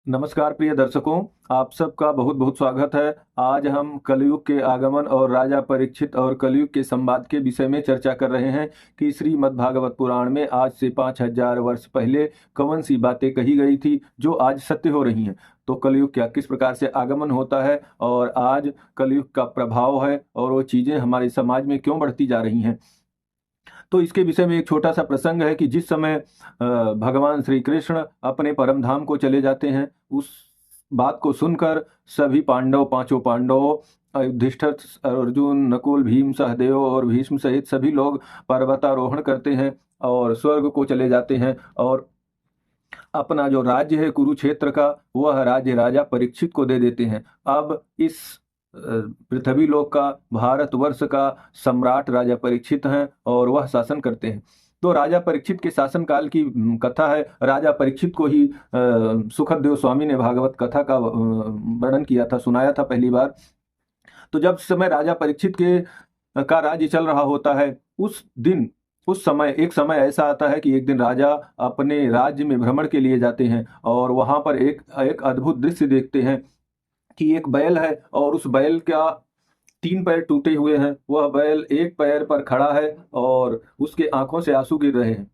नमस्कार प्रिय दर्शकों, आप सबका बहुत बहुत स्वागत है। आज हम कलयुग के आगमन और राजा परीक्षित और कलयुग के संवाद के विषय में चर्चा कर रहे हैं कि श्रीमद् भागवत पुराण में आज से 5000 वर्ष पहले कौन सी बातें कही गई थी जो आज सत्य हो रही हैं। तो कलयुग क्या किस प्रकार से आगमन होता है और आज कलयुग का प्रभाव है और वो चीज़ें हमारे समाज में क्यों बढ़ती जा रही हैं। तो इसके विषय में एक छोटा सा प्रसंग है कि जिस समय भगवान श्री कृष्ण अपने परम धाम को चले जाते हैं, उस बात को सुनकर सभी पांडव, पांचों पांडवों, युधिष्ठिर, अर्जुन, नकुल, भीम, सहदेव और भीष्म सहित सभी लोग पर्वतारोहण करते हैं और स्वर्ग को चले जाते हैं और अपना जो राज्य है कुरुक्षेत्र का, वह राज्य राजा परीक्षित को दे देते हैं। अब इस पृथ्वी लोक का, भारतवर्ष का सम्राट राजा परीक्षित हैं और वह शासन करते हैं। तो राजा परीक्षित के शासनकाल की कथा है। राजा परीक्षित को ही सुखदेव स्वामी ने भागवत कथा का वर्णन किया था, सुनाया था पहली बार। तो जब समय राजा परीक्षित के का राज्य चल रहा होता है, उस समय एक समय ऐसा आता है कि एक दिन राजा अपने राज्य में भ्रमण के लिए जाते हैं और वहां पर एक एक अद्भुत दृश्य देखते हैं कि एक बैल है और उस बैल का 3 पैर टूटे हुए हैं। वह बैल एक पैर पर खड़ा है और उसके आंखों से आंसू गिर रहे हैं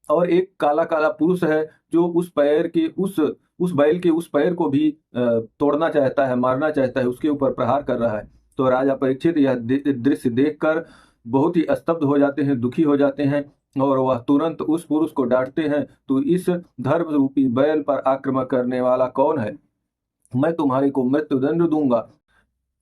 और एक काला काला पुरुष है जो उस पैर के उस बैल के उस पैर को भी तोड़ना चाहता है, मारना चाहता है, उसके ऊपर प्रहार कर रहा है। तो राजा परीक्षित यह दृश्य देखकर बहुत ही स्तब्ध हो जाते हैं, दुखी हो जाते हैं और वह तुरंत उस पुरुष को डांटते हैं, तो इस धर्म रूपी बैल पर आक्रमण करने वाला कौन है? मैं तुम्हारे को मृत्युदंड दूंगा।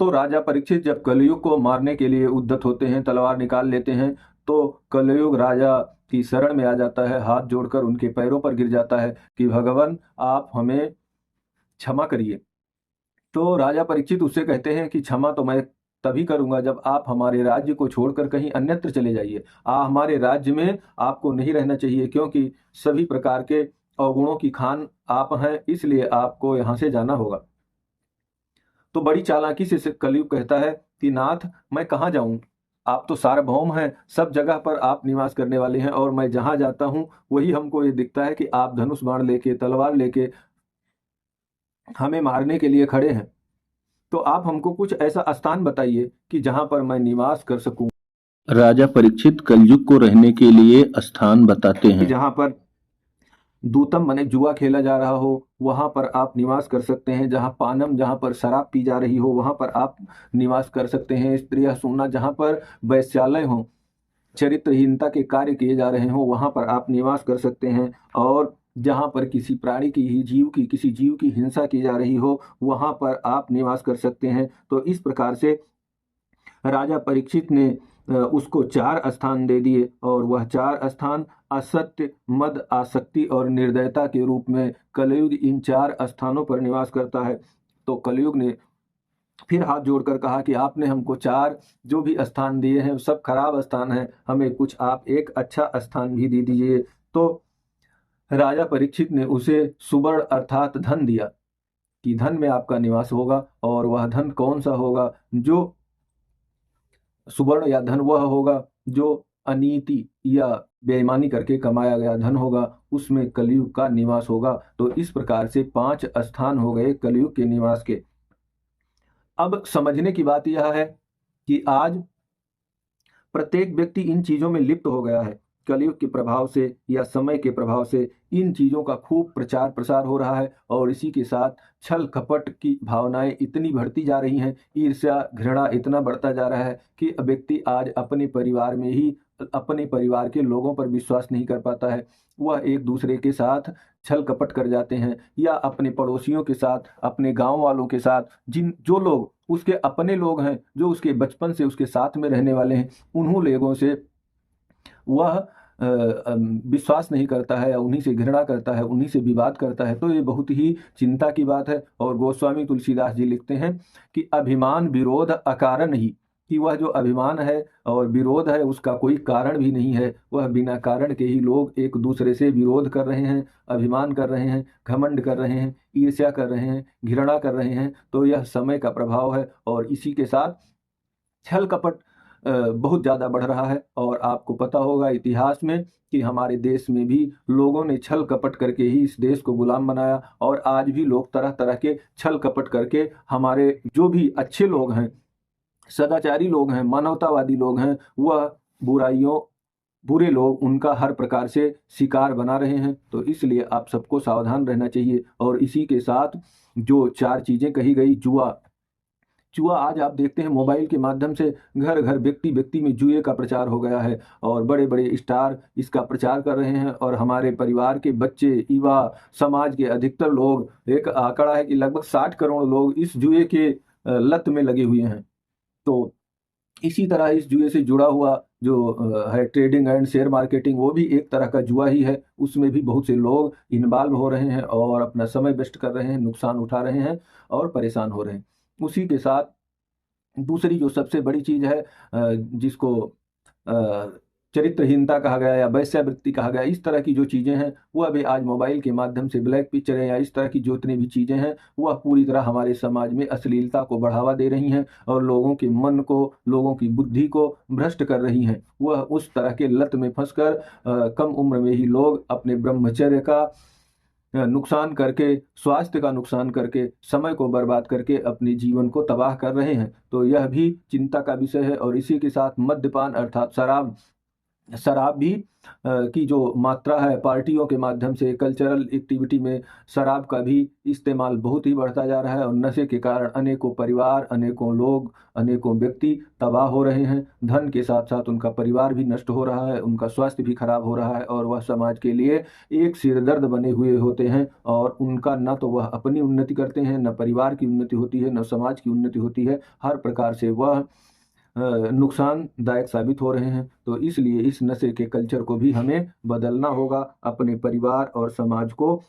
तो राजा परीक्षित जब कलयुग को मारने के लिए उद्यत होते हैं, तलवार निकाल लेते हैं, तो कलयुग राजा की शरण में आ जाता है, हाथ जोड़कर उनके पैरों पर गिर जाता है कि भगवान आप हमें क्षमा करिए। तो राजा परीक्षित उससे कहते हैं कि क्षमा तो मैं तभी करूंगा जब आप हमारे राज्य को छोड़कर कहीं अन्यत्र चले जाइए। हमारे राज्य में आपको नहीं रहना चाहिए, क्योंकि सभी प्रकार के अवगुणों की खान आप हैं, इसलिए आपको यहाँ से जाना होगा। तो बड़ी चालाकी से कलयुग कहता है कि नाथ, मैं कहाँ जाऊं? आप तो सार्वभौम हैं, सब जगह पर आप निवास करने वाले हैं और मैं जहां जाता हूं वही हमको ये दिखता है कि आप धनुष बाण लेके, तलवार लेके हमें मारने के लिए खड़े हैं। तो आप हमको कुछ ऐसा स्थान बताइए कि जहां पर मैं निवास कर सकूं। राजा परीक्षित कलयुग को रहने के लिए स्थान बताते हैं। जहां पर दूतम माने जुआ खेला जा रहा हो, वहां पर आप निवास कर सकते हैं। जहां पानम, जहां पर शराब पी जा रही हो, वहां पर आप निवास कर सकते हैं। स्त्रियां सुनना, जहां पर वैश्यालय हो, चरित्रहीनता के कार्य किए जा रहे हो, वहां पर आप निवास कर सकते हैं। और जहां पर किसी प्राणी की ही किसी जीव की हिंसा की जा रही हो, वहां पर आप निवास कर सकते हैं। तो इस प्रकार से राजा परीक्षित ने उसको 4 स्थान दे दिए और वह 4 स्थान असत्य, मद, आसक्ति और निर्दयता के रूप में कलयुग इन 4 स्थानों पर निवास करता है। तो कलयुग ने फिर हाथ जोड़कर कहा कि आपने हमको 4 जो भी स्थान दिए हैं सब खराब स्थान हैं, हमें कुछ आप एक अच्छा स्थान भी दे दीजिए। तो राजा परीक्षित ने उसे सुवर्ण अर्थात धन दिया कि धन में आपका निवास होगा। और वह धन कौन सा होगा? जो सुवर्ण या धन वह होगा जो अनीति या बेईमानी करके कमाया गया धन होगा, उसमें कलयुग का निवास होगा। तो इस प्रकार से 5 स्थान हो गए कलयुग के निवास के। अब समझने की बात यह है कि आज प्रत्येक व्यक्ति इन चीजों में लिप्त हो गया है। कलयुग के प्रभाव से या समय के प्रभाव से इन चीजों का खूब प्रचार प्रसार हो रहा है और इसी के साथ छल कपट की भावनाएं इतनी बढ़ती जा रही हैं, ईर्ष्या घृणा इतना बढ़ता जा रहा है कि व्यक्ति आज अपने परिवार में ही अपने परिवार के लोगों पर विश्वास नहीं कर पाता है। वह एक दूसरे के साथ छल कपट कर जाते हैं या अपने पड़ोसियों के साथ, अपने गांव वालों के साथ, जो लोग उसके अपने लोग हैं, जो उसके बचपन से उसके साथ में रहने वाले हैं, उन्हों लोगों से वह विश्वास नहीं करता है या उन्हीं से घृणा करता है, उन्हीं से विवाद करता है। तो ये बहुत ही चिंता की बात है। और गोस्वामी तुलसीदास जी लिखते हैं कि अभिमान विरोध अकारण ही, कि वह जो अभिमान है और विरोध है उसका कोई कारण भी नहीं है। वह बिना कारण के ही लोग एक दूसरे से विरोध कर रहे हैं, अभिमान कर रहे हैं, घमंड कर रहे हैं, ईर्ष्या कर रहे हैं, घृणा कर रहे हैं। तो यह समय का प्रभाव है और इसी के साथ छल कपट बहुत ज़्यादा बढ़ रहा है। और आपको पता होगा इतिहास में कि हमारे देश में भी लोगों ने छल कपट करके ही इस देश को गुलाम बनाया, और आज भी लोग तरह तरह के छल कपट करके हमारे जो भी अच्छे लोग हैं, सदाचारी लोग हैं, मानवतावादी लोग हैं, वह बुराइयों बुरे लोग उनका हर प्रकार से शिकार बना रहे हैं। तो इसलिए आप सबको सावधान रहना चाहिए। और इसी के साथ जो 4 चीज़ें कही गई, जुआ आज आप देखते हैं मोबाइल के माध्यम से घर घर व्यक्ति व्यक्ति में जुए का प्रचार हो गया है, और बड़े बड़े स्टार इसका प्रचार कर रहे हैं। और हमारे परिवार के बच्चे, युवा, समाज के अधिकतर लोग, एक आंकड़ा है कि लगभग 60 करोड़ लोग इस जुए के लत में लगे हुए हैं। तो इसी तरह इस जुए से जुड़ा हुआ जो है ट्रेडिंग एंड शेयर मार्केटिंग, वो भी एक तरह का जुआ ही है। उसमें भी बहुत से लोग इन्वॉल्व हो रहे हैं और अपना समय वेस्ट कर रहे हैं, नुकसान उठा रहे हैं और परेशान हो रहे हैं। उसी के साथ दूसरी जो सबसे बड़ी चीज़ है, जिसको चरित्रहीनता कहा गया या वेश्यावृत्ति कहा गया, इस तरह की जो चीज़ें हैं वह भी आज मोबाइल के माध्यम से, ब्लैक पिक्चरें या इस तरह की जितनी भी चीज़ें हैं, वह पूरी तरह हमारे समाज में अश्लीलता को बढ़ावा दे रही हैं और लोगों के मन को, लोगों की बुद्धि को भ्रष्ट कर रही हैं। वह उस तरह के लत में फंसकर कम उम्र में ही लोग अपने ब्रह्मचर्य का नुकसान करके, स्वास्थ्य का नुकसान करके, समय को बर्बाद करके अपने जीवन को तबाह कर रहे हैं। तो यह भी चिंता का विषय है। और इसी के साथ मद्यपान अर्थात शराब शराब भी की जो मात्रा है, पार्टियों के माध्यम से, कल्चरल एक्टिविटी में शराब का भी इस्तेमाल बहुत ही बढ़ता जा रहा है। और नशे के कारण अनेकों परिवार, अनेकों लोग, अनेकों व्यक्ति तबाह हो रहे हैं। धन के साथ साथ उनका परिवार भी नष्ट हो रहा है, उनका स्वास्थ्य भी खराब हो रहा है, और वह समाज के लिए एक सिरदर्द बने हुए होते हैं। और उनका न तो वह अपनी उन्नति करते हैं, न परिवार की उन्नति होती है, न समाज की उन्नति होती है। हर प्रकार से वह नुकसानदायक साबित हो रहे हैं। तो इसलिए इस नशे के कल्चर को भी हमें बदलना होगा, अपने परिवार और समाज को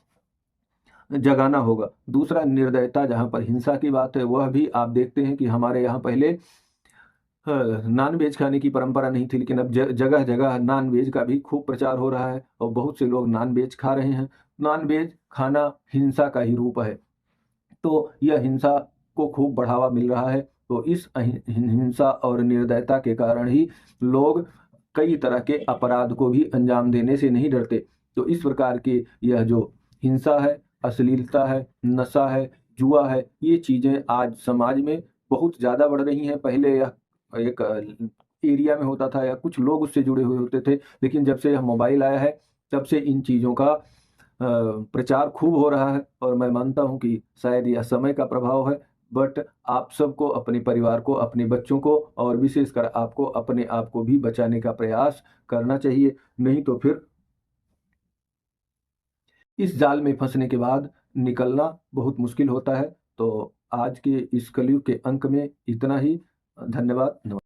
जगाना होगा। दूसरा, निर्दयता, जहाँ पर हिंसा की बात है, वह भी आप देखते हैं कि हमारे यहाँ पहले नॉन वेज खाने की परंपरा नहीं थी, लेकिन अब जगह जगह नॉन वेज का भी खूब प्रचार हो रहा है और बहुत से लोग नॉन वेज खा रहे हैं। नॉन वेज खाना हिंसा का ही रूप है, तो यह हिंसा को खूब बढ़ावा मिल रहा है। तो इस हिंसा और निर्दयता के कारण ही लोग कई तरह के अपराध को भी अंजाम देने से नहीं डरते। तो इस प्रकार की यह जो हिंसा है, अश्लीलता है, नशा है, जुआ है, ये चीज़ें आज समाज में बहुत ज़्यादा बढ़ रही हैं। पहले यह एक एरिया में होता था या कुछ लोग उससे जुड़े हुए होते थे, लेकिन जब से यह मोबाइल आया है तब से इन चीज़ों का प्रचार खूब हो रहा है। और मैं मानता हूं कि शायद यह समय का प्रभाव है, बट आप सबको, अपने परिवार को, अपने बच्चों को और विशेषकर आपको अपने आप को भी बचाने का प्रयास करना चाहिए। नहीं तो फिर इस जाल में फंसने के बाद निकलना बहुत मुश्किल होता है। तो आज के इस कलयुग के अंक में इतना ही। धन्यवाद।